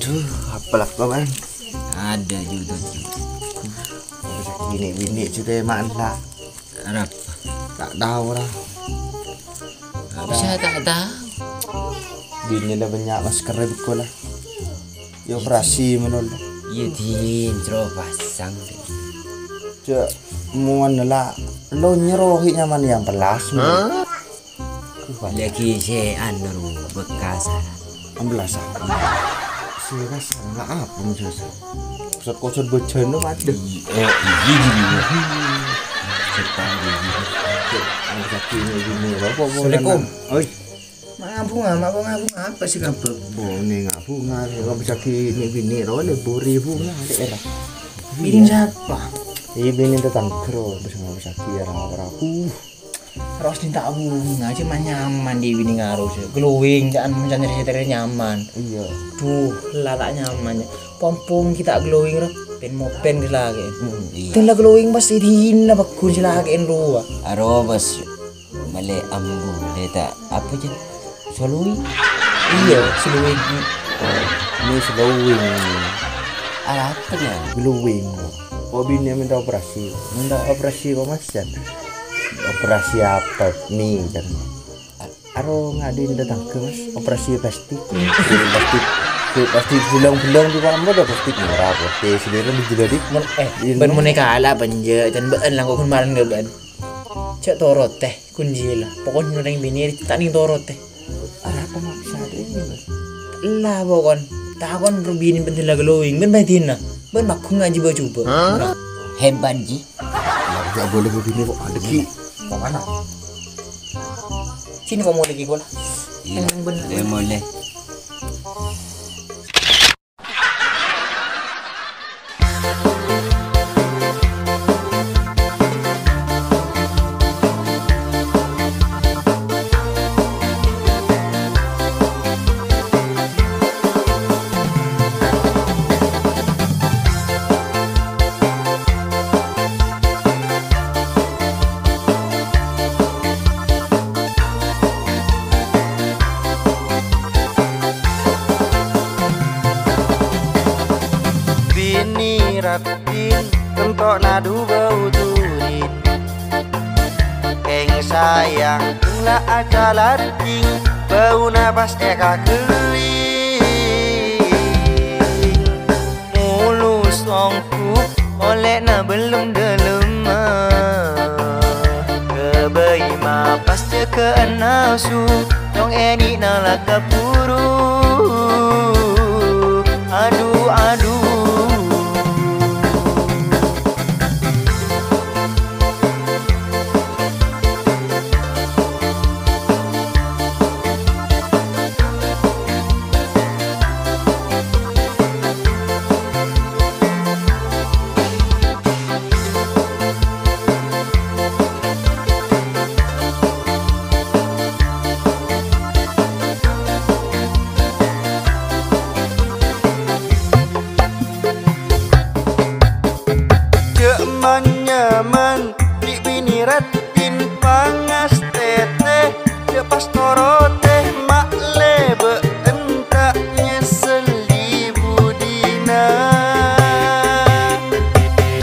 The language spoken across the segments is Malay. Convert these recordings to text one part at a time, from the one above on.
Duh, apalah kawan. Ada juga Bini juga emang lah. Arab. Tak tahu lah. Saya tak tahu. Bini lah banyak masker betul lah. Ya operasi menol. Iya din, terus pasang. Cak muan lah. Lo nyerohi nyaman yang pelas. Lagi saya anu bekas. 16 Sudah sangat apa menjasa. Pusat-pusat bejan lo ada. Iya. Assalamualaikum. Oi. Ngabung apa sih ngabung? Bone ngabunga, kalau bisa kini bini lo leburi bunga daerah. Bini siapa? Iya bini tetang kero, bisa kira aku. Terus tinta bunga aja mah nyaman di bini ngaruh sih. Glowing jangan mencari nyaman. Iya. Duh, lah tak nyaman ya. Pompong kita glowing rap. Pen mau pen lagi. Pen lah glowing pasti dihina bagus lagi lu. Aro bos male ambu leta apa je? Solui. Iya, solui. Ini slowing. Apa ya? Glowing. Oh bini minta operasi kok mas Jan. Operasi apa nih kan? Aro ngadain datang ke mas operasi plastik. Plastik belong di dalam ada plastik merah putih sendiri dijadi ben moneka ala banja dan ben lang ko kemarin enggak ben. Cek torot teh kunjila. Pokoknya orang bini tak ning torot teh. Apa maksud ini mas? Lah pokon takon rubini penting lah glowing ben batina. Ben aku ngaji baju coba. Hebat ji. Enggak boleh begini kok ada ki. Mana? Sini kau mau lagi gua lah. Yang benar. Dia boleh. Ratin kentok nadu bau turin Keng sayang lah aja lating bau nafas eka kering mulus ongku oleh na belum delema kebayi ma pas ke nasu dong eni na laka puru aduh nyaman di bini ratin pangas teteh lepas torote mak lebe entaknya selibu dina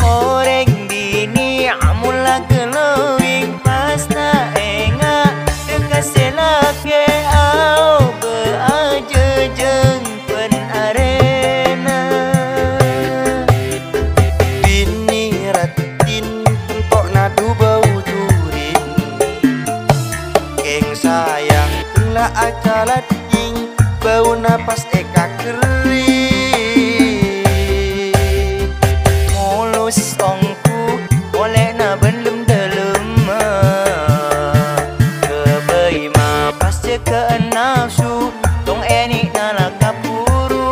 orang bini amula glowing pasta enga dekat selake au beaja jeng pen arena bini ratin kentok nadu bau turin Keng sayang lah aja lating bau napas eka kering mulus ongku oleh na belum delema kebayi ma pas ke nafsu tong eni na laka puru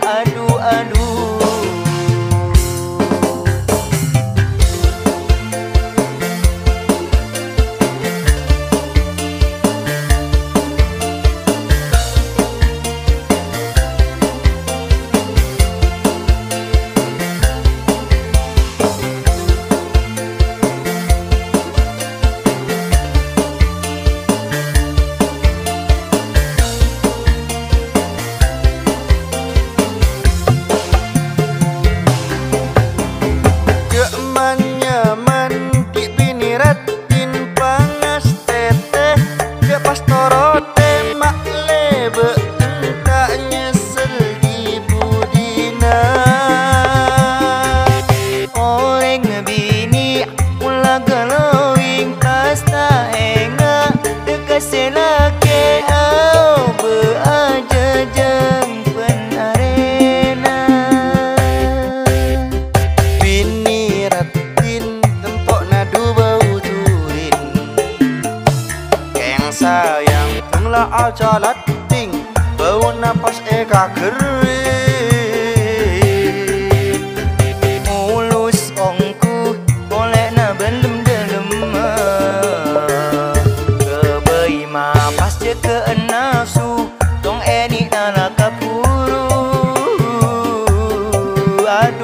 aduh selake au beaja jang penarena bini ratin tempok nadu bau turin keng sayang tenglah aja lating bau napas eka kering mulus ongku boleh na belum dalam kebai ma pas je ke nafsu tong eni nala kapuru aduh